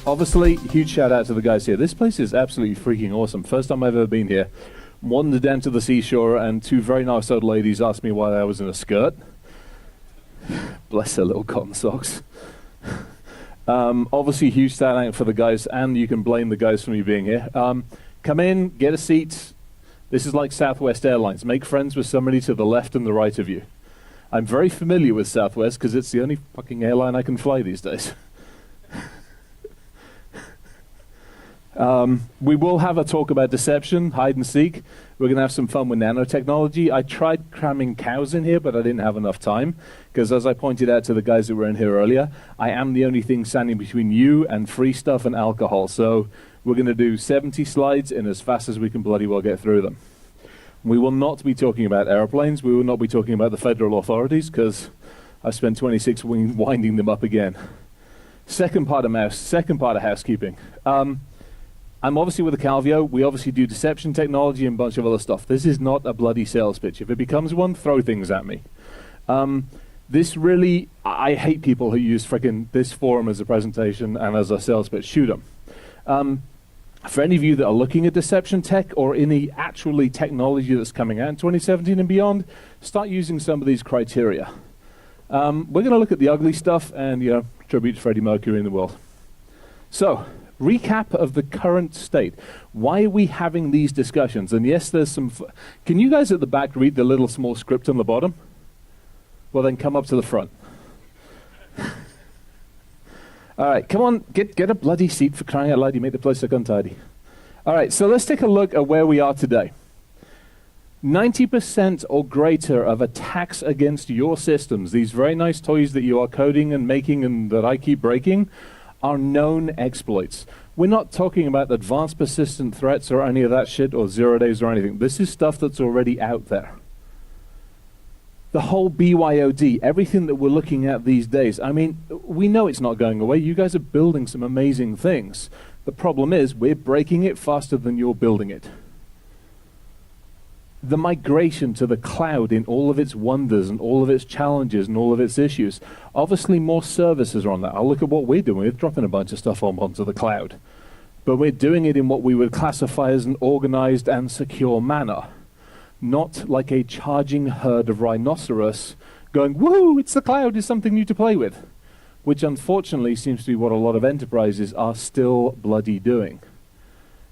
Obviously, huge shout out to the guys here. This place is absolutely freaking awesome. First time I've ever been here. Wandered down to the seashore and two very nice old ladies asked me why I was in a skirt. Bless their little cotton socks. Obviously, huge shout out for the guys, and you can blame the guys for me being here. Come in, get a seat. This is like Southwest Airlines. Make friends with somebody to the left and the right of you. I'm very familiar with Southwest because it's the only fucking airline I can fly these days. We will have a talk about deception, hide and seek. We're going to have some fun with nanotechnology. I tried cramming cows in here, but I didn't have enough time. Because as I pointed out to the guys that were in here earlier, I am the only thing standing between you and free stuff and alcohol. So we're going to do 70 slides in as fast as we can bloody well get through them. We will not be talking about airplanes. We will not be talking about the federal authorities, because I've spent 26 winding them up again. Second part of housekeeping. I'm obviously with the Calvio. We obviously do deception technology and a bunch of other stuff. This is not a bloody sales pitch. If it becomes one, throw things at me. This really, I hate people who use frickin' this forum as a presentation and as a sales pitch. Shoot them. For any of you that are looking at deception tech or any actually technology that's coming out in 2017 and beyond, start using some of these criteria. We're going to look at the ugly stuff and, tribute to Freddie Mercury in the world. So, recap of the current state. Why are we having these discussions? And yes, there's some... Can you guys at the back read the little small script on the bottom? Well, then come up to the front. All right, come on, get a bloody seat for crying out loud. You make the place look untidy. All right, so let's take a look at where we are today. 90% or greater of attacks against your systems, these very nice toys that you are coding and making and that I keep breaking, are known exploits. We're not talking about advanced persistent threats or any of that shit or 0 days or anything. This is stuff that's already out there. The whole BYOD, everything that we're looking at these days, I mean, we know it's not going away. You guys are building some amazing things. The problem is we're breaking it faster than you're building it. The migration to the cloud in all of its wonders and all of its challenges and all of its issues. Obviously, more services are on that. I'll look at what we're doing. We're dropping a bunch of stuff onto the cloud. But we're doing it in what we would classify as an organized and secure manner. Not like a charging herd of rhinoceros going, woo, it's the cloud, it's something new to play with. Which unfortunately seems to be what a lot of enterprises are still bloody doing.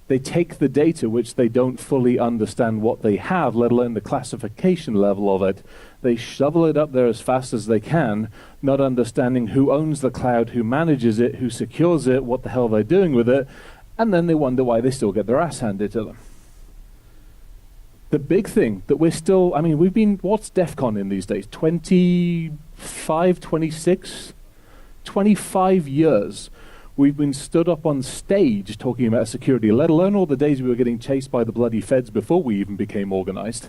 They take the data, which they don't fully understand what they have, let alone the classification level of it. They shovel it up there as fast as they can, not understanding who owns the cloud, who manages it, who secures it, what the hell they're doing with it, and then they wonder why they still get their ass handed to them. The big thing that we're still, I mean, we've been, what's DEF CON in these days? 25, 26? 25 years. We've been stood up on stage talking about security, let alone all the days we were getting chased by the bloody feds before we even became organized.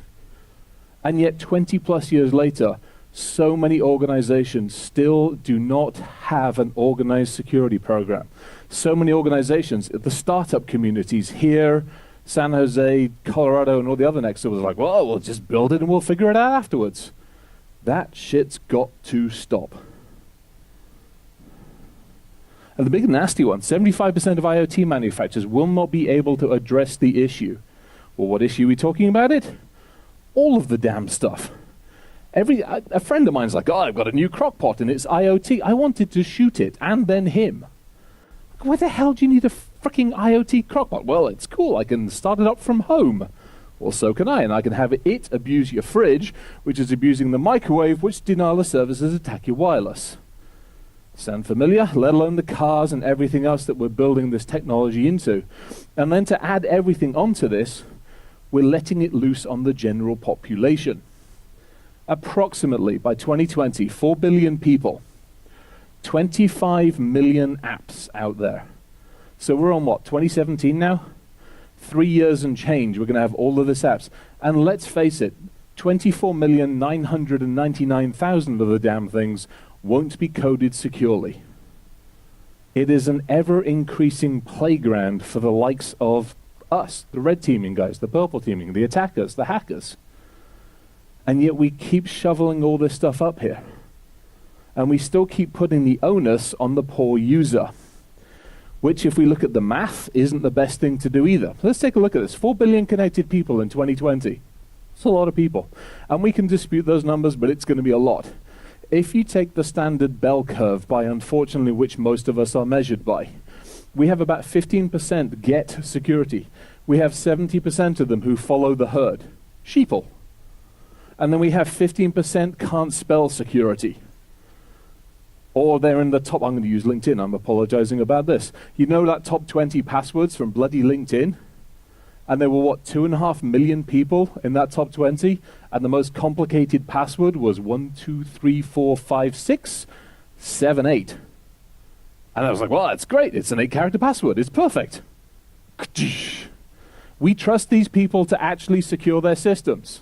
And yet 20 plus years later, so many organizations still do not have an organized security program. So many organizations, the startup communities here, San Jose, Colorado, and all the other next to us, like, well, we'll just build it and we'll figure it out afterwards. That shit's got to stop. And the big nasty one, 75% of IoT manufacturers will not be able to address the issue. Well, what issue are we talking about it? All of the damn stuff. A friend of mine's like, oh, I've got a new crock pot and it's IoT. I wanted to shoot it and then him. Why the hell do you need a freaking IoT crock pot? Well, it's cool. I can start it up from home. Well, so can I. And I can have it abuse your fridge, which is abusing the microwave, which denial of services attack your wireless. Sound familiar? Let alone the cars and everything else that we're building this technology into. And then to add everything onto this, we're letting it loose on the general population. Approximately, by 2020, 4 billion people, 25 million apps out there. So we're on what, 2017 now? 3 years and change, we're going to have all of this apps. And let's face it, 24,999,000 of the damn things won't be coded securely. It is an ever-increasing playground for the likes of us, the red teaming guys, the purple teaming, the attackers, the hackers. And yet we keep shoveling all this stuff up here. And we still keep putting the onus on the poor user. which, if we look at the math, isn't the best thing to do either. Let's take a look at this. 4 billion connected people in 2020. It's a lot of people. And we can dispute those numbers, but it's going to be a lot. If you take the standard bell curve by, unfortunately, which most of us are measured by, we have about 15% get security. We have 70% of them who follow the herd. Sheeple. And then we have 15% can't spell security. Or they're in the top, I'm going to use LinkedIn, I'm apologizing about this. You know that top 20 passwords from bloody LinkedIn? And there were, what, 2.5 million people in that top 20? And the most complicated password was 1, 2, 3, 4, 5, 6, 7, 8. And I was like, well, that's great. It's an 8-character password. It's perfect. We trust these people to actually secure their systems.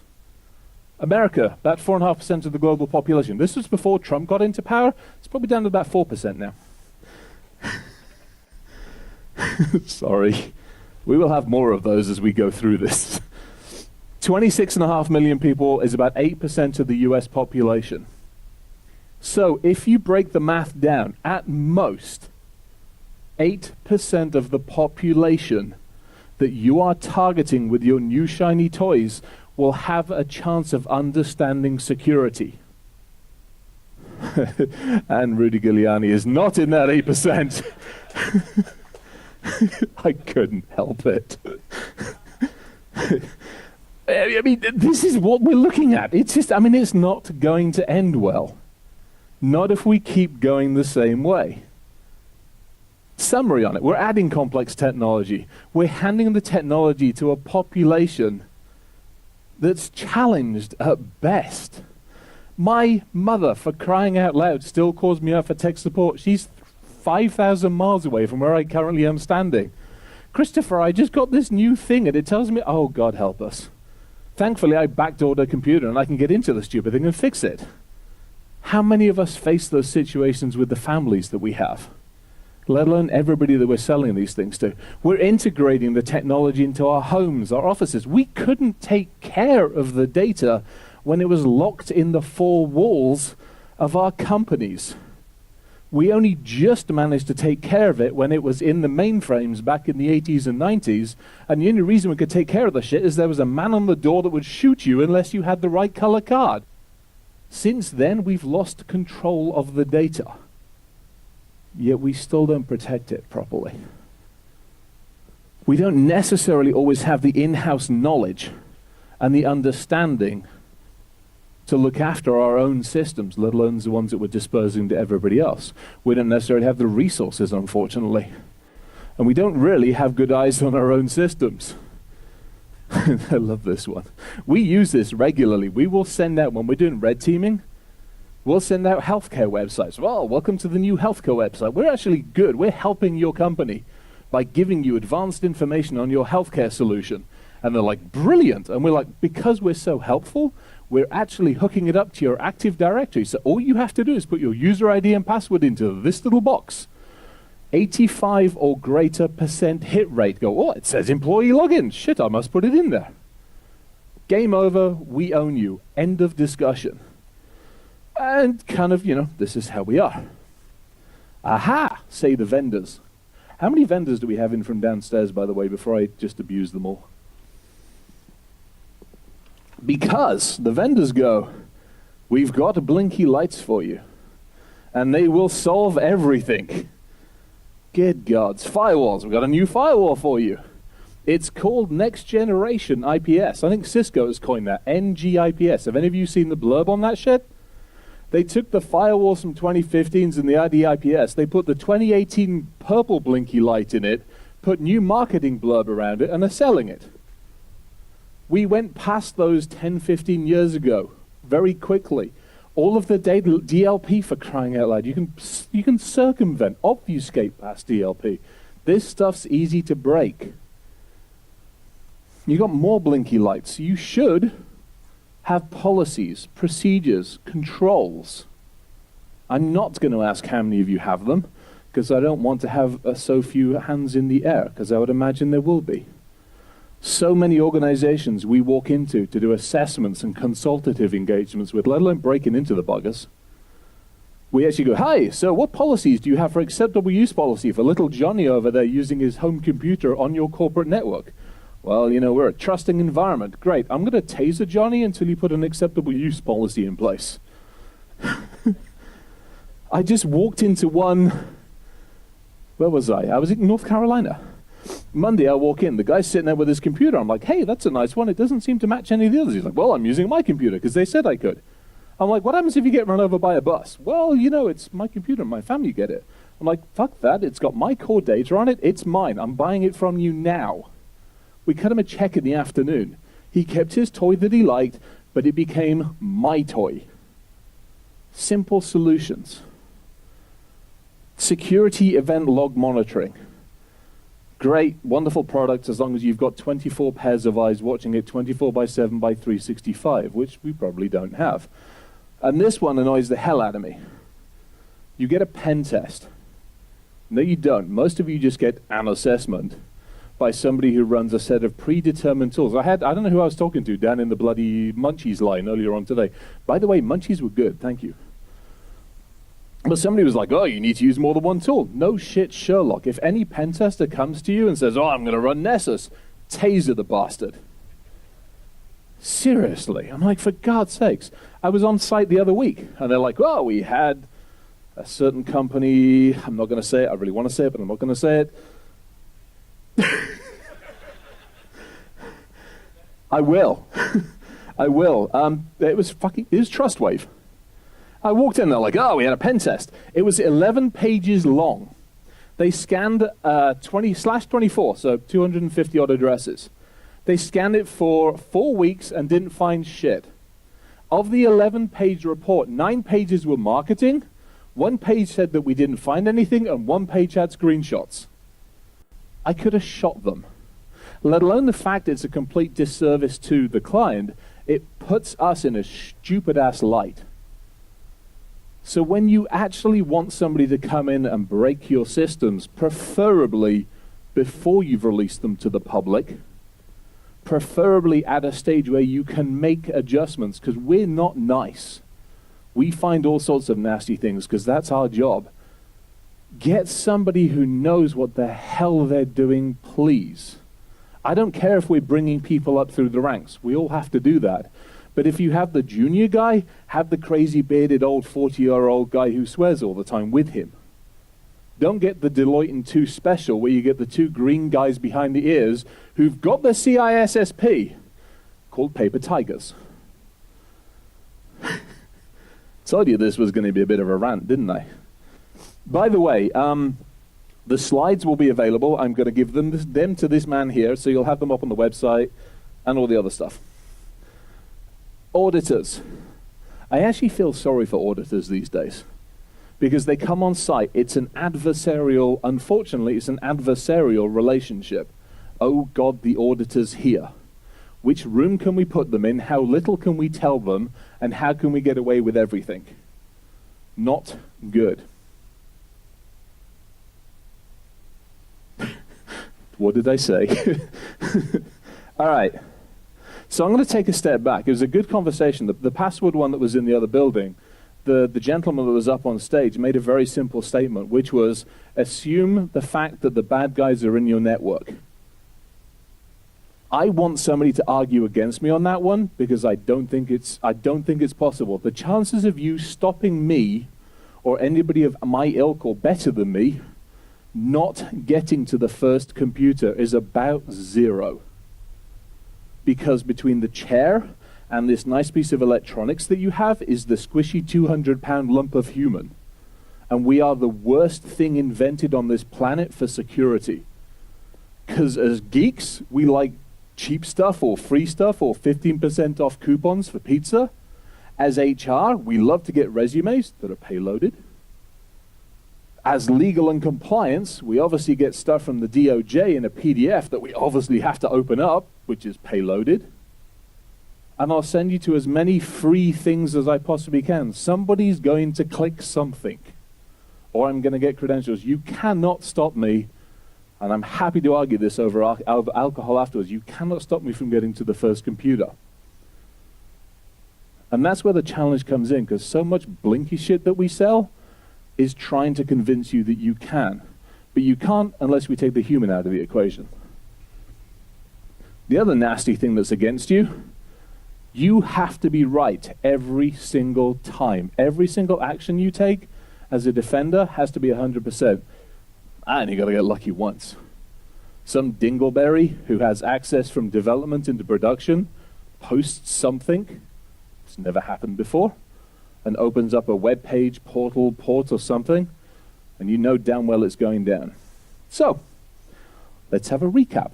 America, about 4.5% of the global population. This was before Trump got into power. It's probably down to about 4% now. Sorry. We will have more of those as we go through this. 26.5 million people is about 8% of the US population. So if you break the math down, at most, 8% of the population that you are targeting with your new shiny toys will have a chance of understanding security. And Rudy Giuliani is not in that 8%. I couldn't help it. I mean, this is what we're looking at. It's just, I mean, it's not going to end well. Not if we keep going the same way. Summary on it. We're adding complex technology. We're handing the technology to a population that's challenged at best. My mother, for crying out loud, still calls me up for tech support. She's 5,000 miles away from where I currently am standing. Christopher, I just got this new thing and it tells me, oh, God help us. Thankfully, I backdoored a computer and I can get into the stupid thing and fix it. How many of us face those situations with the families that we have? Let alone everybody that we're selling these things to. We're integrating the technology into our homes, our offices. We couldn't take care of the data when it was locked in the four walls of our companies. We only just managed to take care of it when it was in the mainframes back in the 80s and 90s, and the only reason we could take care of the shit is there was a man on the door that would shoot you unless you had the right color card. Since then, we've lost control of the data. Yet we still don't protect it properly. We don't necessarily always have the in-house knowledge and the understanding to look after our own systems, let alone the ones that we're dispersing to everybody else. We don't necessarily have the resources, unfortunately. And we don't really have good eyes on our own systems. I love this one. We use this regularly. We will send out, when we're doing red teaming, we'll send out healthcare websites. Well, welcome to the new healthcare website. We're actually good. We're helping your company by giving you advanced information on your healthcare solution. And they're like, brilliant. And we're like, because we're so helpful, we're actually hooking it up to your Active Directory. So all you have to do is put your user ID and password into this little box. 85 or greater % hit rate. Go, oh, it says employee login. Shit, I must put it in there. Game over. We own you. End of discussion. And kind of, this is how we are. Aha, say the vendors. How many vendors do we have in from downstairs, by the way, before I just abuse them all? Because the vendors go, we've got blinky lights for you, and they will solve everything. Good gods. Firewalls. We've got a new firewall for you. It's called Next Generation IPS. I think Cisco has coined that, NGIPS. Have any of you seen the blurb on that shit? They took the firewalls from 2015s and the IDIPS, they put the 2018 purple blinky light in it, put new marketing blurb around it, and are selling it. We went past those 10, 15 years ago very quickly. All of the data, DLP for crying out loud, you can circumvent, obfuscate past DLP. This stuff's easy to break. You got more blinky lights. You should have policies, procedures, controls. I'm not going to ask how many of you have them, because I don't want to have so few hands in the air, because I would imagine there will be. So many organizations we walk into to do assessments and consultative engagements with, let alone breaking into the buggers. We actually go, hi, so what policies do you have for acceptable use policy for little Johnny over there using his home computer on your corporate network? Well, you know, we're a trusting environment. Great, I'm going to taser Johnny until you put an acceptable use policy in place. I just walked into one, where was I? I was in North Carolina. Monday, I walk in, the guy's sitting there with his computer. I'm like, hey, that's a nice one. It doesn't seem to match any of the others. He's like, well, I'm using my computer because they said I could. I'm like, what happens if you get run over by a bus? Well, you know, it's my computer, my family get it. I'm like, fuck that, it's got my core data on it, it's mine, I'm buying it from you now. We cut him a check in the afternoon. He kept his toy that he liked, but it became my toy. Simple solutions. Security event log monitoring. Great, wonderful product as long as you've got 24 pairs of eyes watching it 24/7 by 365, which we probably don't have. And this one annoys the hell out of me. You get a pen test. No, you don't. Most of you just get an assessment by somebody who runs a set of predetermined tools. I don't know who I was talking to down in the bloody Munchies line earlier on today. By the way, Munchies were good, thank you. But somebody was like, oh, you need to use more than one tool. No shit, Sherlock. If any pen tester comes to you and says, oh, I'm going to run Nessus, taser the bastard. Seriously. I'm like, for God's sakes. I was on site the other week, and they're like, oh, we had a certain company, I'm not going to say it, I really want to say it, but I'm not going to say it. I will. I will. It was Trustwave. I walked in, they're like, oh, we had a pen test. It was 11 pages long. They scanned 20/24, so 250 odd addresses. They scanned it for 4 weeks and didn't find shit. Of the 11-page report, 9 pages were marketing, 1 page said that we didn't find anything, and 1 page had screenshots. I could have shot them. Let alone the fact it's a complete disservice to the client, it puts us in a stupid-ass light. So when you actually want somebody to come in and break your systems, preferably before you've released them to the public, preferably at a stage where you can make adjustments, because we're not nice. We find all sorts of nasty things because that's our job. Get somebody who knows what the hell they're doing, please. I don't care if we're bringing people up through the ranks. We all have to do that. But if you have the junior guy, have the crazy bearded old 40-year-old guy who swears all the time with him. Don't get the Deloitte and 2 special where you get the 2 green guys behind the ears who've got the CISSP, called paper tigers. Told you this was going to be a bit of a rant, didn't I? By the way, the slides will be available. I'm going to give them to this man here, so you'll have them up on the website and all the other stuff. Auditors. I actually feel sorry for auditors these days because they come on site. It's an adversarial, unfortunately, it's an adversarial relationship. Oh God, the auditor's here. Which room can we put them in? How little can we tell them? And how can we get away with everything? Not good. What did I say? All right. So I'm going to take a step back. It was a good conversation. The password one that was in the other building, the gentleman that was up on stage made a very simple statement, which was, assume the fact that the bad guys are in your network. I want somebody to argue against me on that one because I don't think it's possible. The chances of you stopping me or anybody of my ilk or better than me not getting to the first computer is about 0. Because between the chair and this nice piece of electronics that you have is the squishy 200-pound lump of human. And we are the worst thing invented on this planet for security. Because as geeks, we like cheap stuff or free stuff or 15% off coupons for pizza. As HR, we love to get resumes that are payloaded. As legal and compliance, we obviously get stuff from the DOJ in a PDF that we obviously have to open up, which is payloaded. And I'll send you to as many free things as I possibly can. Somebody's going to click something, or I'm going to get credentials. You cannot stop me, and I'm happy to argue this over alcohol afterwards. You cannot stop me from getting to the first computer. And that's where the challenge comes in, because so much blinky shit that we sell, is trying to convince you that you can. But you can't unless we take the human out of the equation. The other nasty thing that's against you, you have to be right every single time. Every single action you take as a defender has to be 100%. And you got to get lucky once. Some dingleberry who has access from development into production posts something, it's never happened before, and opens up a web page, portal, port or something, and you know damn well it's going down. So, let's have a recap.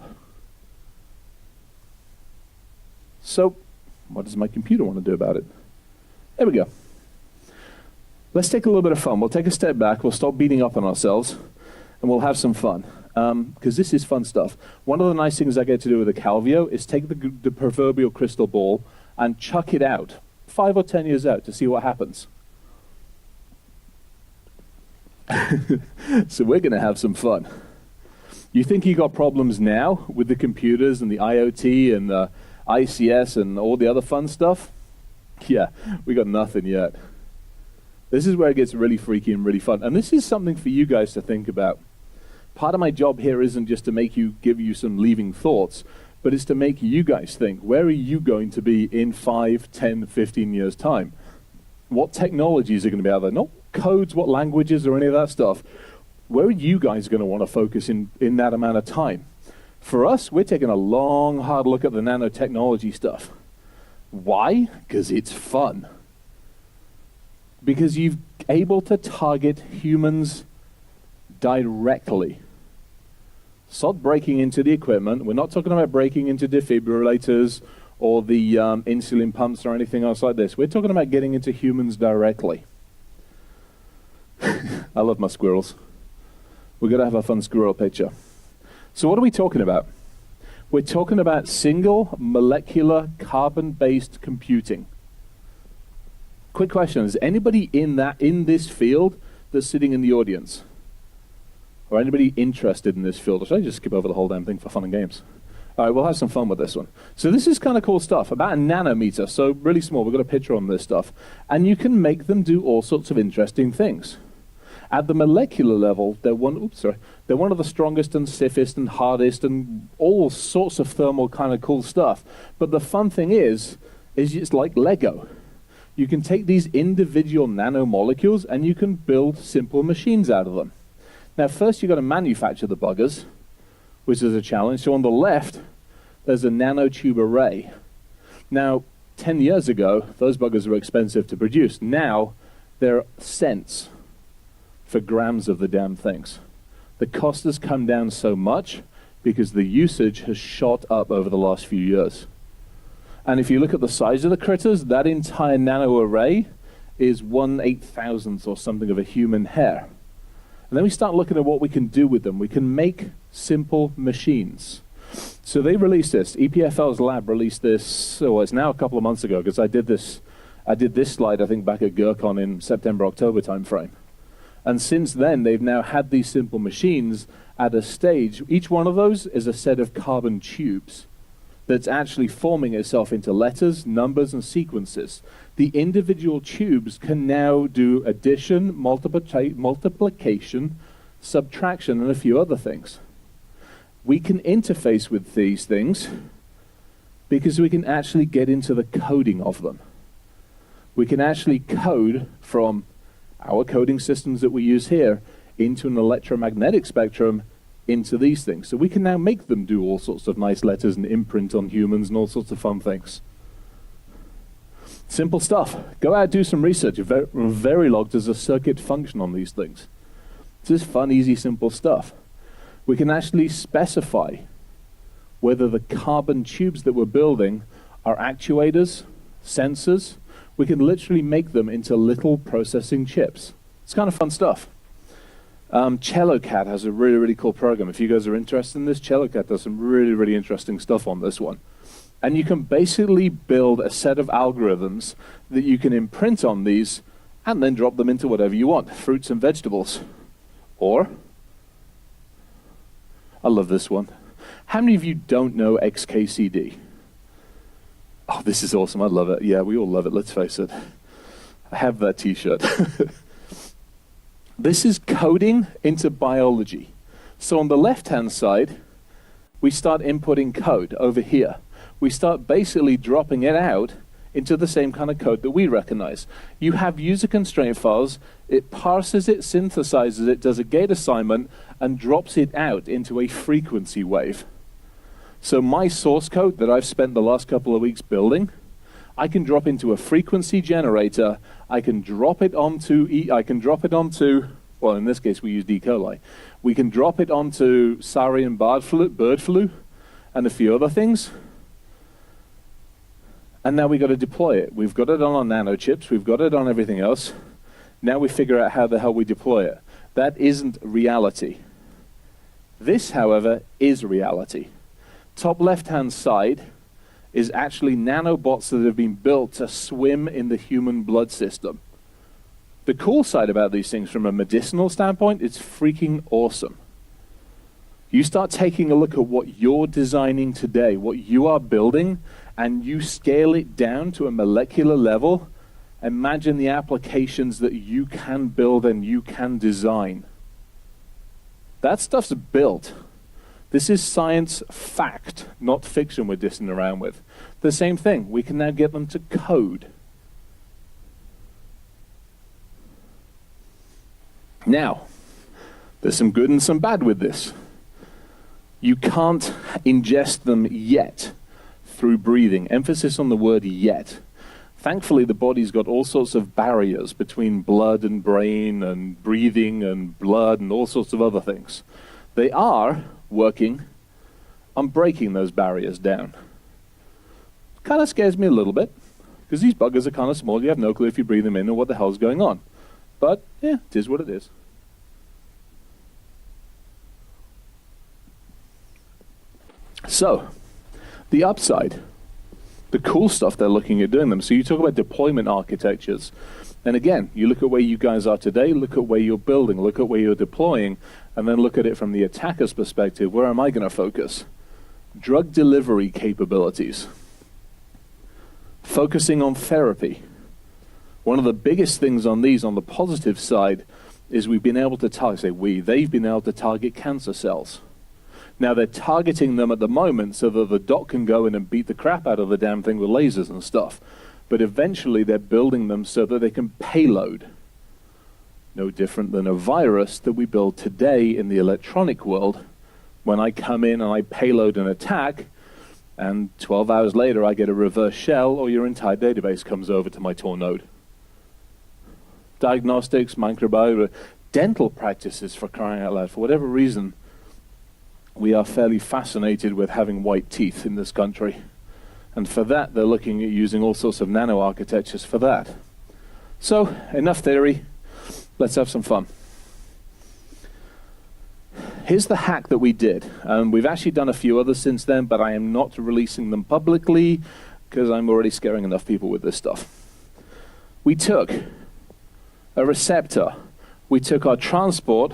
So, what does my computer want to do about it? There we go. Let's take a little bit of fun. We'll take a step back, we'll stop beating up on ourselves, and we'll have some fun. Because this is fun stuff. One of the nice things I get to do with the Calvio is take the proverbial crystal ball and chuck it out, 5 or 10 years out, to see what happens. So we're going to have some fun. You think you got problems now with the computers and the IoT and the ICS and all the other fun stuff? Yeah, we got nothing yet. This is where it gets really freaky and really fun. And this is something for you guys to think about. Part of my job here isn't just to give you some leaving thoughts, but it's to make you guys think, where are you going to be in 5, 10, 15 years' time? What technologies are going to be out there? Not codes, what languages, or any of that stuff. Where are you guys going to want to focus in that amount of time? For us, we're taking a long, hard look at the nanotechnology stuff. Why? Because it's fun. Because you're able to target humans directly. Stop breaking into the equipment. We're not talking about breaking into defibrillators or the insulin pumps or anything else like this. We're talking about getting into humans directly. I love my squirrels. We're going to have a fun squirrel picture. So what are we talking about? We're talking about single molecular carbon-based computing. Quick question, is anybody in this field that's sitting in the audience? Or anybody interested in this field? Or should I just skip over the whole damn thing for fun and games? All right, we'll have some fun with this one. So this is kind of cool stuff, about a nanometer, so really small. We've got a picture on this stuff. And you can make them do all sorts of interesting things. At the molecular level, they're one of the strongest and stiffest and hardest and all sorts of thermal kind of cool stuff. But the fun thing is it's like Lego. You can take these individual nanomolecules and you can build simple machines out of them. Now, first you've got to manufacture the buggers, which is a challenge. So on the left, there's a nanotube array. Now, 10 years ago, those buggers were expensive to produce. Now, they're cents for grams of the damn things. The cost has come down so much because the usage has shot up over the last few years. And if you look at the size of the critters, that entire nano array is 1/8,000th or something of a human hair. And then we start looking at what we can do with them. We can make simple machines. So they released this. EPFL's lab released this, it's now a couple of months ago, because I did this slide, I think, back at GERCON in September, October timeframe. And since then, they've now had these simple machines at a stage. Each one of those is a set of carbon tubes that's actually forming itself into letters, numbers, and sequences. The individual tubes can now do addition, multiplication, subtraction, and a few other things. We can interface with these things because we can actually get into the coding of them. We can actually code from our coding systems that we use here into an electromagnetic spectrum into these things. So we can now make them do all sorts of nice letters and imprint on humans and all sorts of fun things. Simple stuff. Go out, do some research. Verilog does a circuit function on these things. This is fun, easy, simple stuff. We can actually specify whether the carbon tubes that we're building are actuators, sensors. We can literally make them into little processing chips. It's kind of fun stuff. CelloCAD has a really, really cool program. If you guys are interested in this, CelloCAD does some really, really interesting stuff on this one. And you can basically build a set of algorithms that you can imprint on these and then drop them into whatever you want, fruits and vegetables. Or, I love this one. How many of you don't know XKCD? Oh, this is awesome. I love it. Yeah, we all love it. Let's face it. I have that t-shirt. This is coding into biology. So on the left-hand side, we start inputting code over here. We start basically dropping it out into the same kind of code that we recognize. You have user constraint files, it parses it, synthesizes it, does a gate assignment, and drops it out into a frequency wave. So my source code that I've spent the last couple of weeks building, I can drop into a frequency generator, I can drop it onto, well, in this case we use E. coli. We can drop it onto saurian bird flu, and a few other things. And now we've got to deploy it. We've got it on our nano chips, we've got it on everything else. Now we figure out how the hell we deploy it. That isn't reality. This, however, is reality. Top left-hand side is actually nanobots that have been built to swim in the human blood system. The cool side about these things from a medicinal standpoint, it's freaking awesome. You start taking a look at what you're designing today, what you are building, and you scale it down to a molecular level, imagine the applications that you can build and you can design. That stuff's built. This is science fact, not fiction we're dissing around with. The same thing, we can now get them to code. Now, there's some good and some bad with this. You can't ingest them yet through breathing. Emphasis on the word yet. Thankfully, the body's got all sorts of barriers between blood and brain and breathing and blood and all sorts of other things. They are working on breaking those barriers down. Kind of scares me a little bit, because these buggers are kind of small. You have no clue if you breathe them in or what the hell's going on. But, yeah, it is what it is. So, the upside, the cool stuff they're looking at doing them. So you talk about deployment architectures. And again, you look at where you guys are today, look at where you're building, look at where you're deploying, and then look at it from the attacker's perspective. Where am I going to focus? Drug delivery capabilities. Focusing on therapy. One of the biggest things on these, on the positive side, is we've been able to target, they've been able to target cancer cells. Now they're targeting them at the moment so that the doc can go in and beat the crap out of the damn thing with lasers and stuff. But eventually they're building them so that they can payload. No different than a virus that we build today in the electronic world. When I come in and I payload an attack, and 12 hours later I get a reverse shell, or your entire database comes over to my Tor node. Diagnostics, microbiology, dental practices, for crying out loud. For whatever reason, we are fairly fascinated with having white teeth in this country. And for that, they're looking at using all sorts of nano architectures for that. So, enough theory. Let's have some fun. Here's the hack that we did. We've actually done a few others since then, but I am not releasing them publicly because I'm already scaring enough people with this stuff. We took a receptor, we took our transport,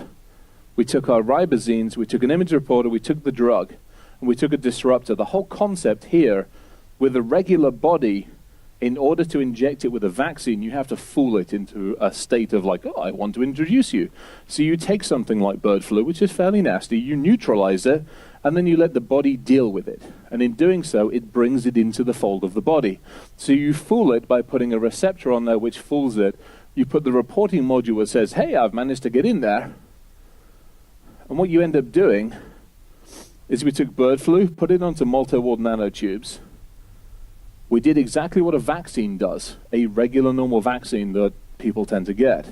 we took our ribosines, we took an image reporter, we took the drug, and we took a disruptor. The whole concept here, with a regular body, in order to inject it with a vaccine, you have to fool it into a state of like, oh, I want to introduce you. So you take something like bird flu, which is fairly nasty, you neutralize it, and then you let the body deal with it. And in doing so, it brings it into the fold of the body. So you fool it by putting a receptor on there which fools it. You put the reporting module that says, hey, I've managed to get in there. And what you end up doing is we took bird flu, put it onto multi-walled nanotubes. We did exactly what a vaccine does, a regular normal vaccine that people tend to get.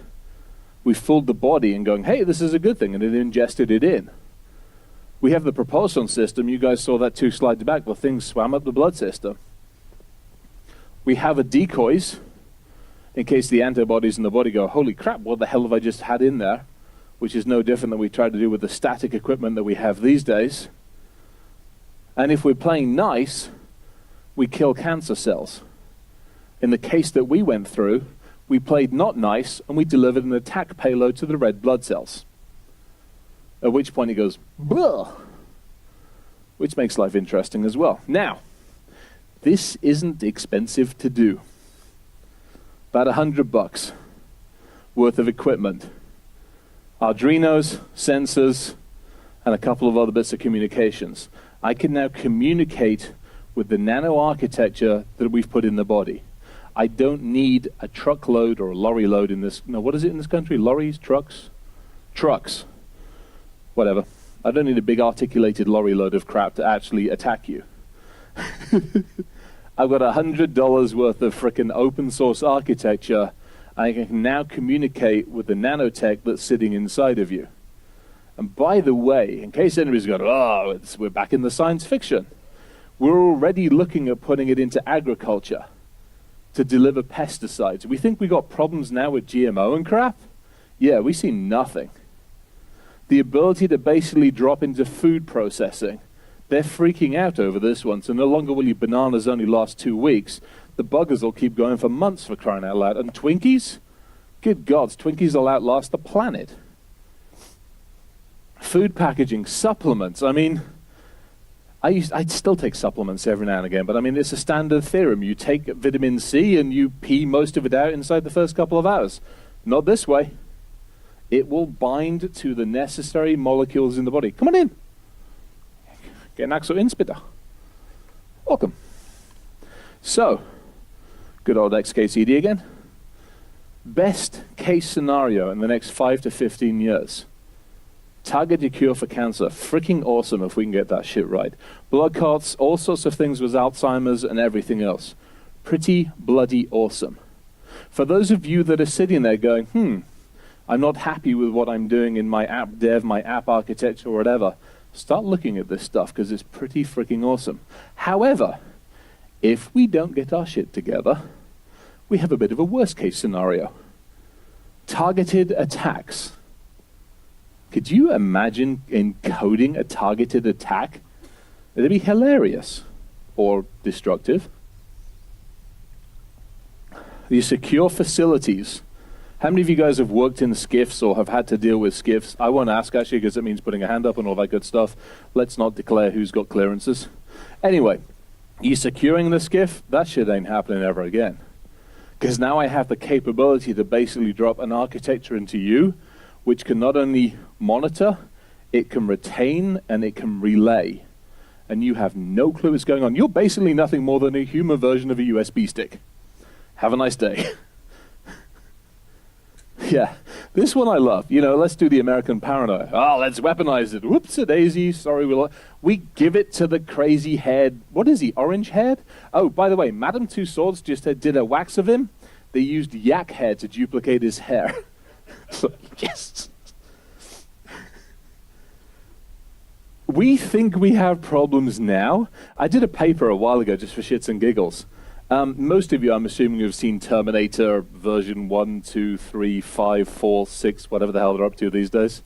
We fooled the body and going, hey, this is a good thing, and it ingested it in. We have the propulsion system. You guys saw that 2 slides back. The thing swam up the blood system. We have a decoys in case the antibodies in the body go, holy crap, what the hell have I just had in there? Which is no different than we try to do with the static equipment that we have these days. And if we're playing nice, we kill cancer cells. In the case that we went through, we played not nice, and we delivered an attack payload to the red blood cells. At which point it goes, blah, which makes life interesting as well. Now, this isn't expensive to do. About $100 worth of equipment. Arduinos, sensors, and a couple of other bits of communications. I can now communicate with the nano architecture that we've put in the body. I don't need a truckload or a lorry load in this. No, what is it in this country? Lorries, trucks? Trucks. Whatever. I don't need a big articulated lorry load of crap to actually attack you. I've got $100 worth of frickin' open source architecture. I can now communicate with the nanotech that's sitting inside of you. And by the way, in case anybody's going, oh, we're back in the science fiction, we're already looking at putting it into agriculture to deliver pesticides. We think we got problems now with GMO and crap? Yeah, we see nothing. The ability to basically drop into food processing. They're freaking out over this one, so no longer will your bananas only last 2 weeks. The buggers will keep going for months, for crying out loud. And Twinkies? Good gods, Twinkies will outlast the planet. Food packaging, supplements. I mean, I'd still take supplements every now and again, but I mean, it's a standard theorem. You take vitamin C and you pee most of it out inside the first couple of hours. Not this way. It will bind to the necessary molecules in the body. Come on in. Get an Axel Inspitter. Welcome. So, good old XKCD again. Best case scenario in the next 5 to 15 years. Targeted cure for cancer. Freaking awesome if we can get that shit right. Blood clots, all sorts of things with Alzheimer's and everything else. Pretty bloody awesome. For those of you that are sitting there going, I'm not happy with what I'm doing in my app dev, my app architecture, or whatever, start looking at this stuff because it's pretty freaking awesome. However, if we don't get our shit together, we have a bit of a worst case scenario. Targeted attacks. Could you imagine encoding a targeted attack? It'd be hilarious or destructive. The secure facilities. How many of you guys have worked in SCIFs or have had to deal with SCIFs? I won't ask actually because it means putting a hand up and all that good stuff. Let's not declare who's got clearances. Anyway, you securing the SCIF? That shit ain't happening ever again. Because now I have the capability to basically drop an architecture into you which can not only monitor, it can retain, and it can relay. And you have no clue what's going on. You're basically nothing more than a human version of a USB stick. Have a nice day. Yeah, this one I love. You know, let's do the American paranoia. Oh, let's weaponize it. Whoops-a-daisy. Sorry, we give it to the crazy head. What is he, orange head? Oh, by the way, Madame Two Swords just did a wax of him. They used yak hair to duplicate his hair. So, yes. We think we have problems now. I did a paper a while ago just for shits and giggles. Most of you, I'm assuming, have seen Terminator version 1, 2, 3, 5, 4, 6, whatever the hell they're up to these days.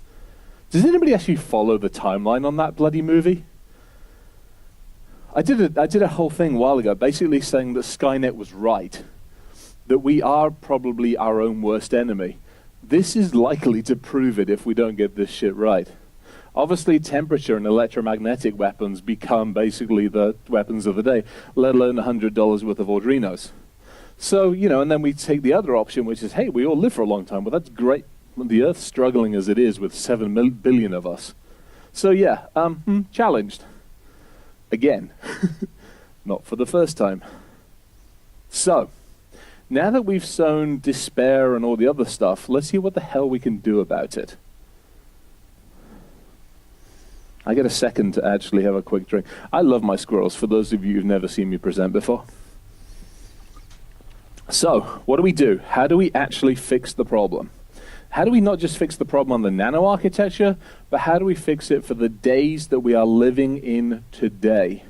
Does anybody actually follow the timeline on that bloody movie? I did a whole thing a while ago basically saying that Skynet was right, that we are probably our own worst enemy. This is likely to prove it if we don't get this shit right. Obviously, temperature and electromagnetic weapons become basically the weapons of the day, let alone $100 worth of Arduinos. So, you know, and then we take the other option, which is, hey, we all live for a long time. Well, that's great. The Earth's struggling as it is with 7 billion of us. So, yeah, challenged. Again. Not for the first time. So, now that we've sown despair and all the other stuff, let's see what the hell we can do about it. I get a second to actually have a quick drink. I love my squirrels, for those of you who've never seen me present before. So, what do we do? How do we actually fix the problem? How do we not just fix the problem on the nano architecture, but how do we fix it for the days that we are living in today?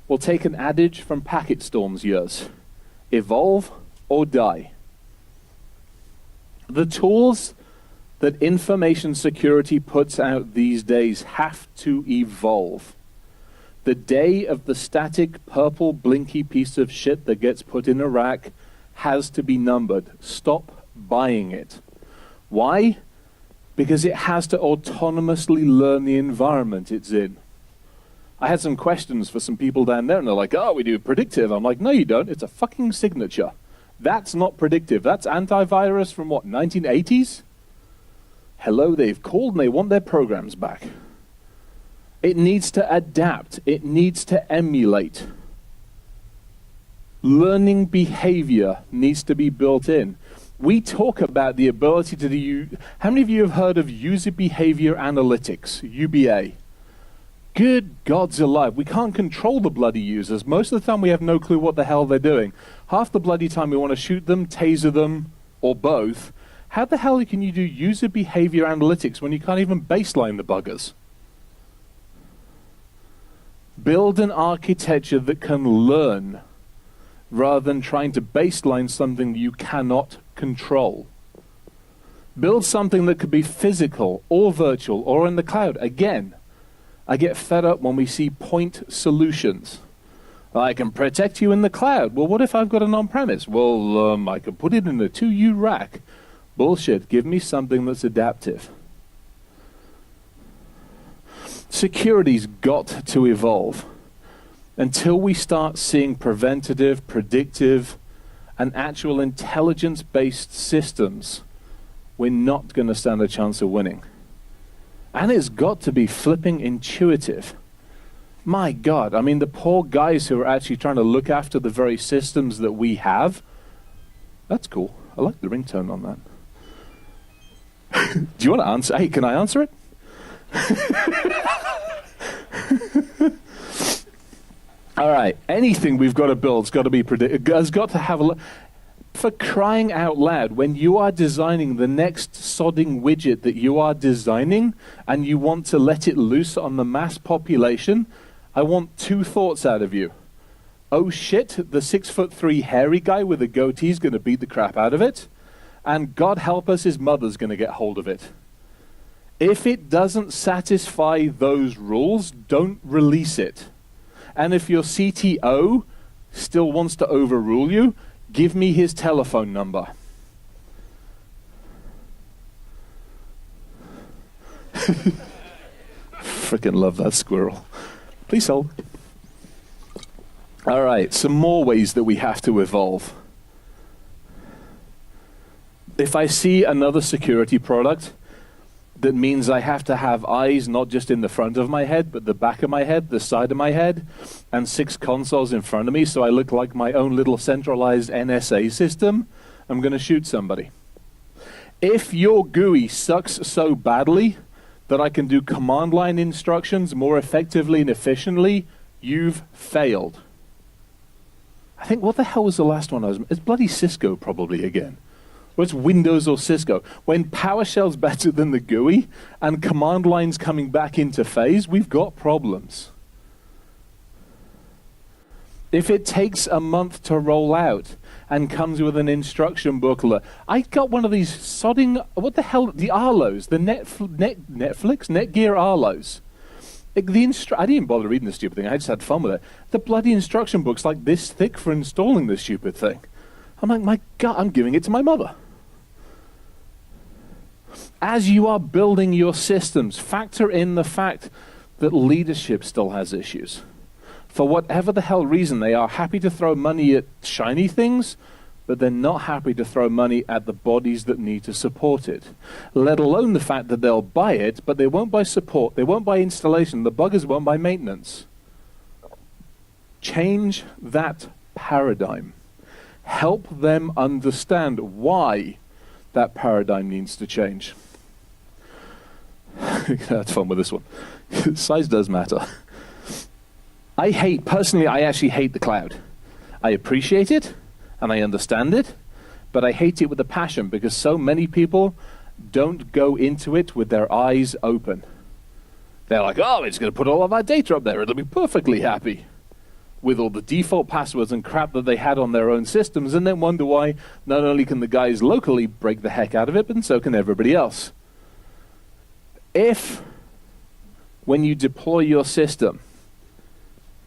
We'll take an adage from Packet Storm's years. Evolve or die. The tools that information security puts out these days have to evolve. The day of the static purple blinky piece of shit that gets put in a rack has to be numbered. Stop buying it. Why? Because it has to autonomously learn the environment it's in. I had some questions for some people down there and they're like, oh, we do predictive. I'm like, no you don't, it's a fucking signature. That's not predictive, that's antivirus from what, 1980s? Hello, they've called and they want their programs back. It needs to adapt. It needs to emulate. Learning behavior needs to be built in. We talk about the ability to do... How many of you have heard of user behavior analytics, UBA? Good gods alive. We can't control the bloody users. Most of the time we have no clue what the hell they're doing. Half the bloody time we want to shoot them, taser them, or both. How the hell can you do user behavior analytics when you can't even baseline the buggers? Build an architecture that can learn rather than trying to baseline something that you cannot control. Build something that could be physical or virtual or in the cloud. Again, I get fed up when we see point solutions. I can protect you in the cloud. Well, what if I've got an on-premise? Well, I can put it in a 2U rack. Bullshit. Give me something that's adaptive. Security's got to evolve. Until we start seeing preventative, predictive, and actual intelligence-based systems, we're not going to stand a chance of winning. And it's got to be flipping intuitive. My God, I mean, the poor guys who are actually trying to look after the very systems that we have. That's cool. I like the ringtone on that. Do you want to answer? Hey, can I answer it? All right. Anything we've got to build has got to be has got to have a. For crying out loud, when you are designing the next sodding widget that you are designing and you want to let it loose on the mass population, I want two thoughts out of you. Oh shit, the 6'3" hairy guy with a goatee is going to beat the crap out of it. And God help us, his mother's going to get hold of it. If it doesn't satisfy those rules, don't release it. And if your CTO still wants to overrule you, give me his telephone number. Frickin' love that squirrel. Please hold. All right, some more ways that we have to evolve. If I see another security product that means I have to have eyes not just in the front of my head, but the back of my head, the side of my head, and 6 consoles in front of me so I look like my own little centralized NSA system, I'm going to shoot somebody. If your GUI sucks so badly that I can do command line instructions more effectively and efficiently, you've failed. I think, what the hell was the last one I was... It's bloody Cisco probably again. Or it's Windows or Cisco. When PowerShell's better than the GUI and command lines coming back into phase, we've got problems. If it takes a month to roll out and comes with an instruction booklet, I got one of these sodding, what the hell, the Arlos, the Netflix, Netgear Arlos. I didn't even bother reading the stupid thing, I just had fun with it. The bloody instruction book's like this thick for installing this stupid thing. I'm like, my God, I'm giving it to my mother. As you are building your systems, factor in the fact that leadership still has issues. For whatever the hell reason, they are happy to throw money at shiny things, but they're not happy to throw money at the bodies that need to support it. Let alone the fact that they'll buy it, but they won't buy support, they won't buy installation, the buggers won't buy maintenance. Change that paradigm. Help them understand why that paradigm needs to change. Have fun with this one. Size does matter. Personally, I actually hate the cloud. I appreciate it, and I understand it, but I hate it with a passion because so many people don't go into it with their eyes open. They're like, oh, it's going to put all of our data up there. It'll be perfectly happy with all the default passwords and crap that they had on their own systems, and then wonder why not only can the guys locally break the heck out of it, but so can everybody else. If, when you deploy your system,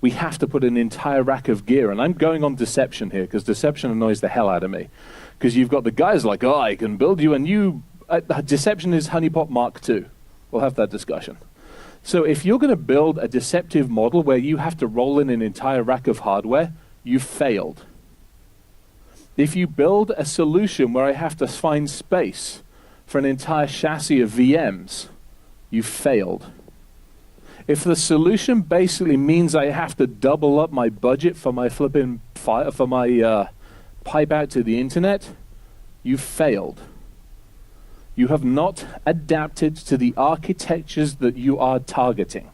we have to put an entire rack of gear, and I'm going on deception here, because deception annoys the hell out of me. Because you've got the guys like, oh, I can build you a new... deception is Honeypot Mark II. We'll have that discussion. So if you're going to build a deceptive model where you have to roll in an entire rack of hardware, you've failed. If you build a solution where I have to find space for an entire chassis of VMs, you failed. If the solution basically means I have to double up my budget for my pipe out to the internet, you failed. You have not adapted to the architectures that you are targeting.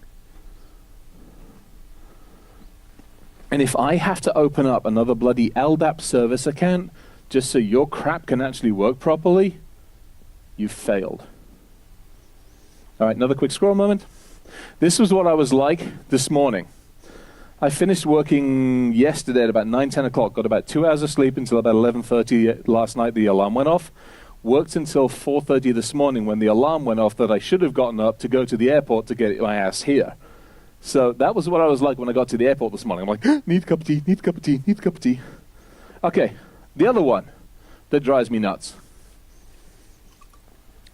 And if I have to open up another bloody LDAP service account just so your crap can actually work properly, you failed. All right, another quick scroll moment. This was what I was like this morning. I finished working yesterday at about 9, 10 o'clock, got about 2 hours of sleep until about 11:30 last night, the alarm went off. Worked until 4:30 this morning when the alarm went off that I should have gotten up to go to the airport to get my ass here. So that was what I was like when I got to the airport this morning. I'm like, need a cup of tea, need a cup of tea, need a cup of tea. Okay, the other one that drives me nuts.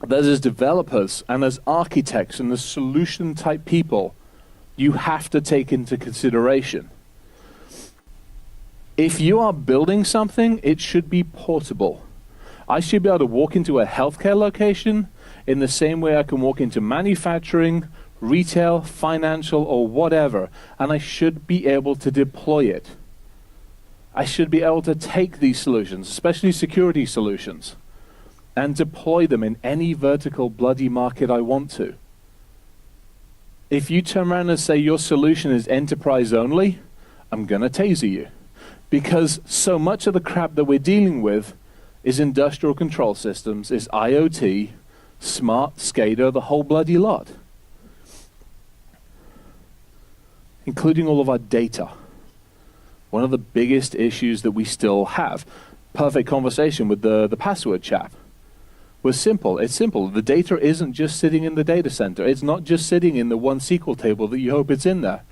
There's as developers and as architects and as solution type people, you have to take into consideration. If you are building something, it should be portable. I should be able to walk into a healthcare location in the same way I can walk into manufacturing, retail, financial, or whatever, and I should be able to deploy it. I should be able to take these solutions, especially security solutions, and deploy them in any vertical bloody market I want to. If you turn around and say your solution is enterprise only, I'm going to taser you. Because so much of the crap that we're dealing with is industrial control systems, is IoT, smart, SCADA, the whole bloody lot. Including all of our data. One of the biggest issues that we still have. Perfect conversation with the password chap. Was simple. It's simple. The data isn't just sitting in the data center. It's not just sitting in the one SQL table that you hope it's in there.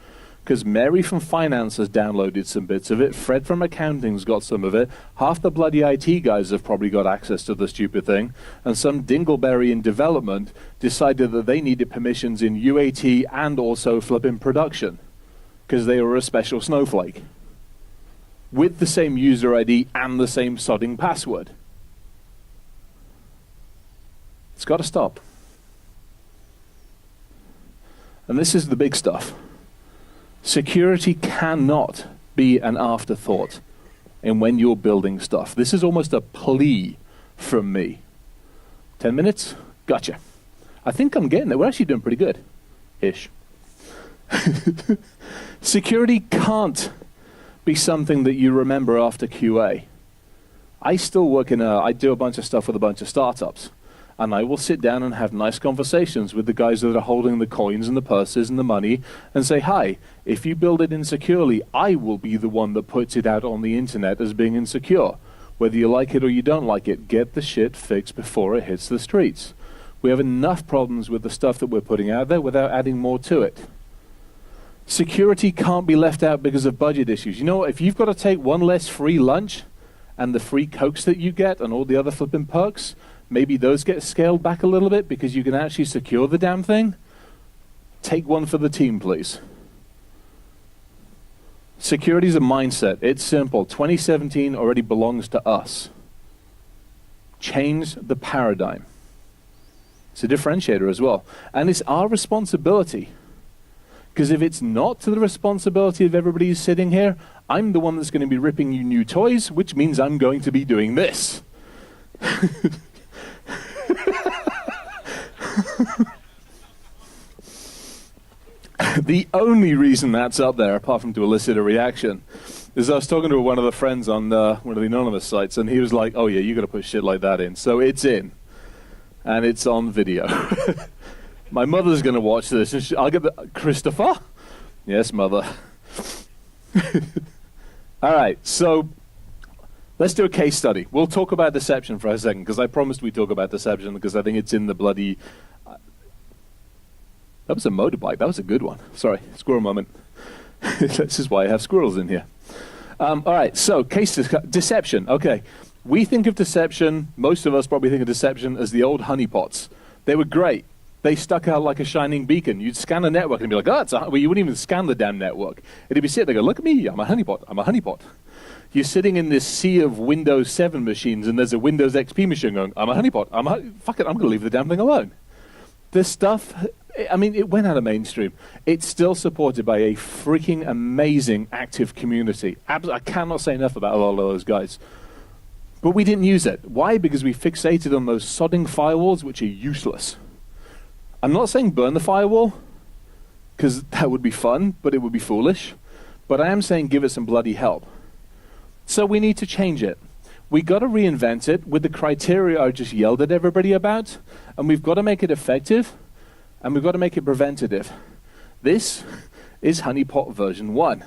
Because Mary from finance has downloaded some bits of it. Fred from accounting's got some of it. Half the bloody IT guys have probably got access to the stupid thing. And some dingleberry in development decided that they needed permissions in UAT and also flipping production. Because they were a special snowflake. With the same user ID and the same sodding password. It's got to stop. And this is the big stuff. Security cannot be an afterthought in when you're building stuff. This is almost a plea from me. 10 minutes? Gotcha. I think I'm getting there. We're actually doing pretty good. Ish. Security can't be something that you remember after QA. I still work I do a bunch of stuff with a bunch of startups. And I will sit down and have nice conversations with the guys that are holding the coins and the purses and the money and say, hi, if you build it insecurely, I will be the one that puts it out on the internet as being insecure. Whether you like it or you don't like it, get the shit fixed before it hits the streets. We have enough problems with the stuff that we're putting out there without adding more to it. Security can't be left out because of budget issues. You know what? If you've got to take one less free lunch and the free Cokes that you get and all the other flipping perks, maybe those get scaled back a little bit because you can actually secure the damn thing. Take one for the team, please. Security is a mindset. It's simple. 2017 already belongs to us. Change the paradigm. It's a differentiator as well. And it's our responsibility. Because if it's not to the responsibility of everybody who's sitting here, I'm the one that's going to be ripping you new toys, which means I'm going to be doing this. The only reason that's up there, apart from to elicit a reaction, is I was talking to one of the friends on one of the anonymous sites, and he was like, oh yeah, you got to put shit like that in. So it's in. And it's on video. My mother's going to watch this, and I'll get Christopher? Yes, mother. All right, so let's do a case study. We'll talk about deception for a second, because I promised we'd talk about deception, because I think it's in the bloody... That was a motorbike. That was a good one. Sorry, squirrel moment. This is why I have squirrels in here. All right, so deception. Okay, we think of deception, most of us probably think of deception as the old honeypots. They were great. They stuck out like a shining beacon. You'd scan a network and be like, oh, well, you wouldn't even scan the damn network. It'd be sitting there, go, look at me, I'm a honeypot, I'm a honeypot. You're sitting in this sea of Windows 7 machines, and there's a Windows XP machine going, I'm a honeypot. Fuck it, I'm going to leave the damn thing alone. This stuff, I mean, it went out of mainstream. It's still supported by a freaking amazing active community. I cannot say enough about a lot of those guys. But we didn't use it. Why? Because we fixated on those sodding firewalls, which are useless. I'm not saying burn the firewall, because that would be fun, but it would be foolish. But I am saying give it some bloody help. So we need to change it. We got to reinvent it with the criteria I just yelled at everybody about, and we've got to make it effective, and we've got to make it preventative. This is Honeypot version 1.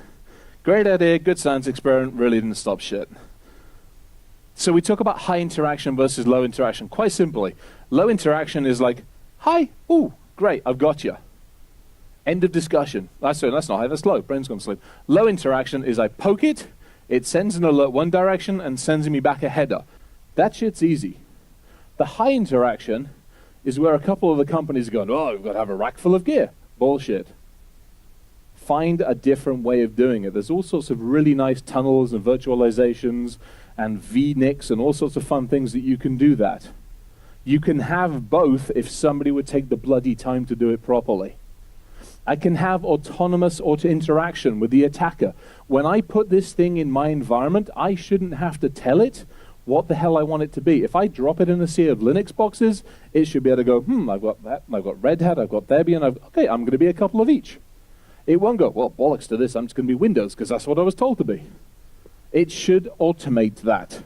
Great idea, good science experiment, really didn't stop shit. So we talk about high interaction versus low interaction. Quite simply, low interaction is like, hi, ooh, great, I've got you. End of discussion. That's not high, that's low, brain's gone to sleep. Low interaction is I poke it, it sends an alert one direction and sends me back a header. That shit's easy. The high interaction is where a couple of the companies are going, oh, we've got to have a rack full of gear. Bullshit. Find a different way of doing it. There's all sorts of really nice tunnels and virtualizations and VNICs and all sorts of fun things that you can do that. You can have both if somebody would take the bloody time to do it properly. I can have autonomous auto-interaction with the attacker. When I put this thing in my environment, I shouldn't have to tell it what the hell I want it to be. If I drop it in a sea of Linux boxes, it should be able to go, I've got that, I've got Red Hat, I've got Debian, okay, I'm going to be a couple of each. It won't go, well, bollocks to this, I'm just going to be Windows, because that's what I was told to be. It should automate that.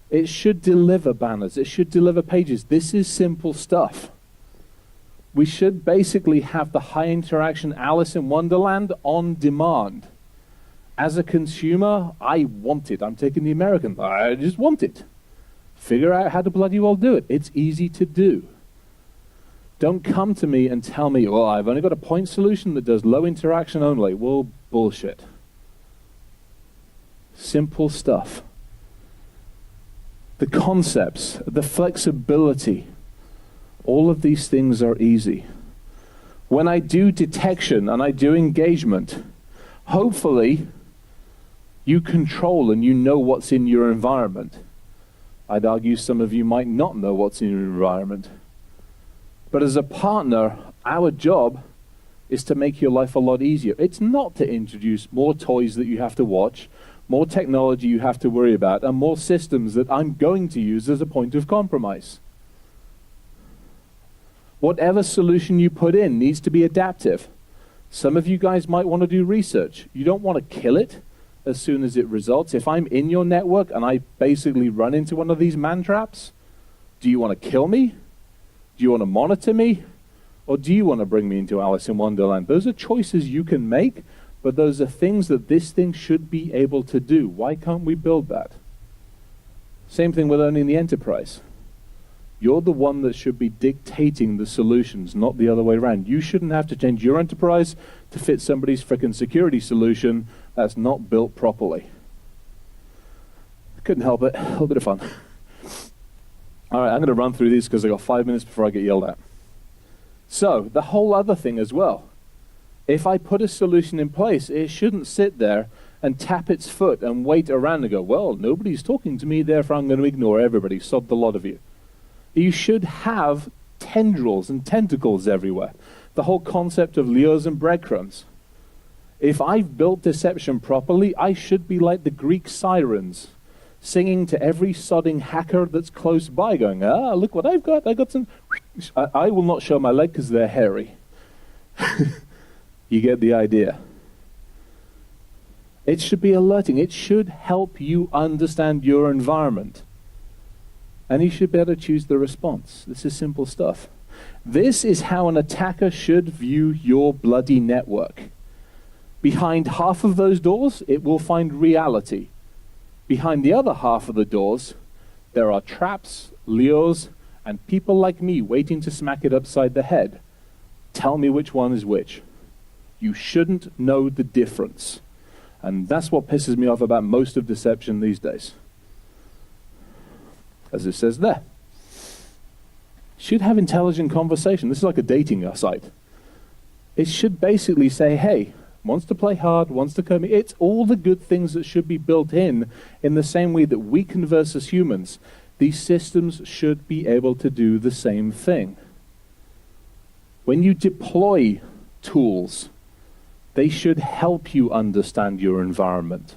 It should deliver banners. It should deliver pages. This is simple stuff. We should basically have the high interaction Alice in Wonderland on demand. As a consumer, I want it. I'm taking the American. I just want it. Figure out how to bloody well do it. It's easy to do. Don't come to me and tell me, well, I've only got a point solution that does low interaction only. Well, bullshit. Simple stuff. The concepts, the flexibility, all of these things are easy. When I do detection and I do engagement, hopefully you control and you know what's in your environment. I'd argue some of you might not know what's in your environment. But as a partner, our job is to make your life a lot easier. It's not to introduce more toys that you have to watch, more technology you have to worry about, and more systems that I'm going to use as a point of compromise. Whatever solution you put in needs to be adaptive. Some of you guys might want to do research. You don't want to kill it as soon as it results. If I'm in your network and I basically run into one of these man traps, do you want to kill me? Do you want to monitor me? Or do you want to bring me into Alice in Wonderland? Those are choices you can make, but those are things that this thing should be able to do. Why can't we build that? Same thing with owning the enterprise. You're the one that should be dictating the solutions, not the other way around. You shouldn't have to change your enterprise to fit somebody's frickin' security solution that's not built properly. Couldn't help it. A little bit of fun. All right, I'm going to run through these because I've got 5 minutes before I get yelled at. So, the whole other thing as well. If I put a solution in place, it shouldn't sit there and tap its foot and wait around and go, well, nobody's talking to me, therefore I'm going to ignore everybody, sod the lot of you. You should have tendrils and tentacles everywhere. The whole concept of lures and breadcrumbs. If I've built deception properly, I should be like the Greek sirens, singing to every sodding hacker that's close by, going, ah, look what I've got. I got some. I will not show my leg because they're hairy. You get the idea. It should be alerting. It should help you understand your environment. And you should be able to choose the response. This is simple stuff. This is how an attacker should view your bloody network. Behind half of those doors, it will find reality. Behind the other half of the doors, there are traps, lures, and people like me waiting to smack it upside the head. Tell me which one is which. You shouldn't know the difference. And that's what pisses me off about most of deception these days. As it says there. Should have intelligent conversation. This is like a dating site. It should basically say, hey, wants to play hard, wants to come. It's all the good things that should be built in the same way that we converse as humans. These systems should be able to do the same thing. When you deploy tools, they should help you understand your environment.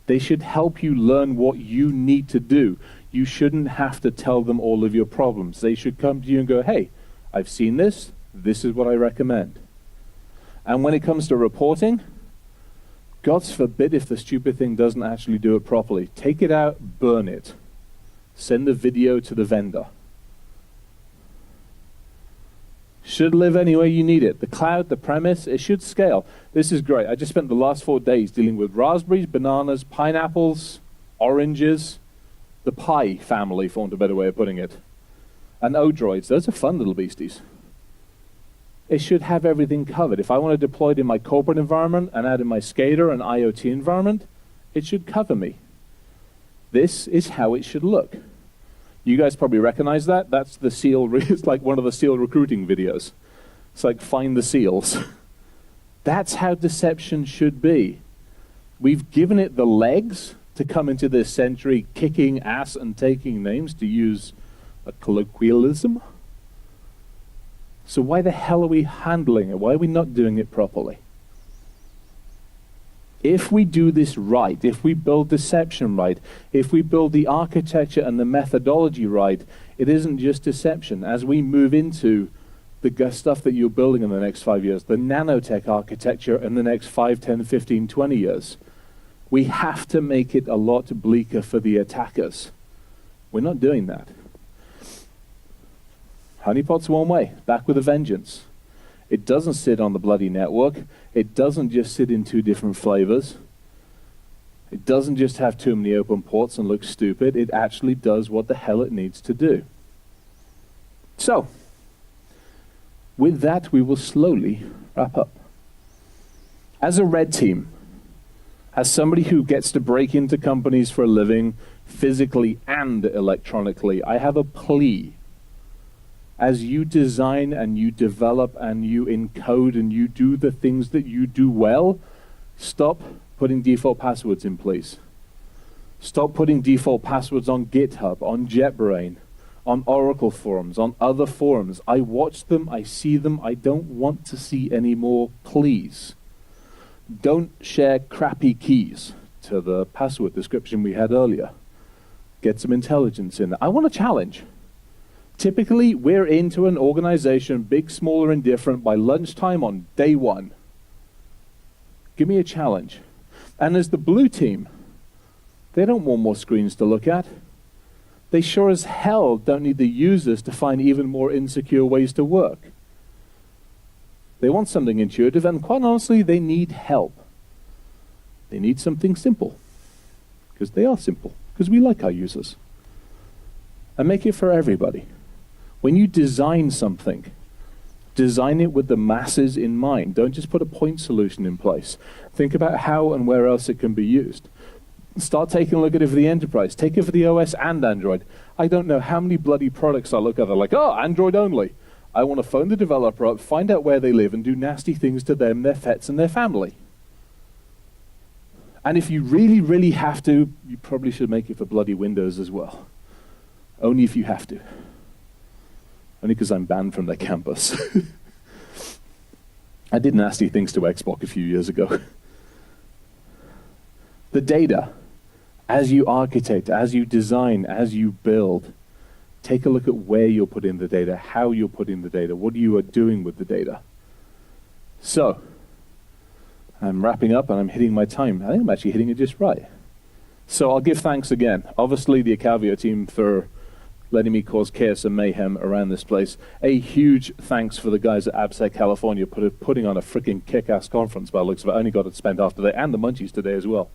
They should help you learn what you need to do. You shouldn't have to tell them all of your problems. They should come to you and go, hey, I've seen this. This is what I recommend. And when it comes to reporting, God forbid if the stupid thing doesn't actually do it properly. Take it out, burn it. Send the video to the vendor. Should live anywhere you need it. The cloud, the premise, it should scale. This is great. I just spent the last 4 days dealing with raspberries, bananas, pineapples, oranges, the pie family, for want of a better way of putting it, and Odroids. Those are fun little beasties. It should have everything covered. If I want to deploy it in my corporate environment and add in my SCADA and IoT environment, it should cover me. This is how it should look. You guys probably recognize that. That's the SEAL, it's like one of the SEAL recruiting videos. It's like find the SEALs. That's how deception should be. We've given it the legs to come into this century kicking ass and taking names, to use a colloquialism. So why the hell are we handling it? Why are we not doing it properly? If we do this right, if we build deception right, if we build the architecture and the methodology right, it isn't just deception. As we move into the stuff that you're building in the next 5 years, the nanotech architecture in the next 5, 10, 15, 20 years, we have to make it a lot bleaker for the attackers. We're not doing that. Honeypot's one way, back with a vengeance. It doesn't sit on the bloody network. It doesn't just sit in 2 different flavors. It doesn't just have too many open ports and look stupid. It actually does what the hell it needs to do. So, with that, we will slowly wrap up. As a red team, as somebody who gets to break into companies for a living, physically and electronically, I have a plea. As you design and you develop and you encode and you do the things that you do well, stop putting default passwords in place. Stop putting default passwords on GitHub, on JetBrain, on Oracle forums, on other forums. I watch them, I see them, I don't want to see any more, please. Don't share crappy keys to the password description we had earlier. Get some intelligence in there. I want a challenge. Typically, we're into an organization, big, small, or indifferent, by lunchtime on day 1. Give me a challenge. And as the blue team, they don't want more screens to look at. They sure as hell don't need the users to find even more insecure ways to work. They want something intuitive, and quite honestly, they need help. They need something simple, because they are simple, because we like our users. And make it for everybody. When you design something, design it with the masses in mind. Don't just put a point solution in place. Think about how and where else it can be used. Start taking a look at it for the enterprise. Take it for the OS and Android. I don't know how many bloody products I look at. They're like, oh, Android only. I want to phone the developer up, find out where they live, and do nasty things to them, their pets, and their family. And if you really, really have to, you probably should make it for bloody Windows as well. Only if you have to. Only because I'm banned from their campus. I did nasty things to Xbox a few years ago. The data, as you architect, as you design, as you build, take a look at where you're putting the data, how you're putting the data, what you are doing with the data. So, I'm wrapping up and I'm hitting my time. I think I'm actually hitting it just right. So I'll give thanks again. Obviously, the Acavio team for letting me cause chaos and mayhem around this place. A huge thanks for the guys at AppSec California putting on a freaking kick-ass conference by the looks of it. I only got it spent after today, and the munchies today as well.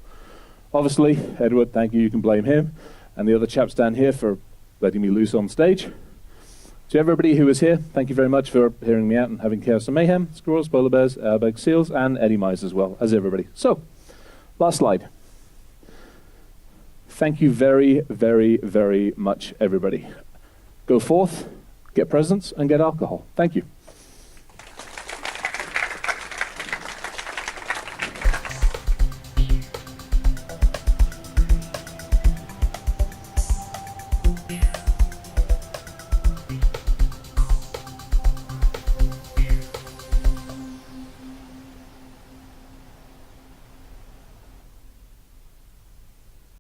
Obviously, Edward, thank you. You can blame him. And the other chaps down here for letting me loose on stage. To everybody who was here, thank you very much for hearing me out and having chaos and mayhem. Squirrels, polar bears, airbag seals, and Eddie Mize as well, as everybody. So, last slide. Thank you very, very, very much, everybody. Go forth, get presents, and get alcohol. Thank you.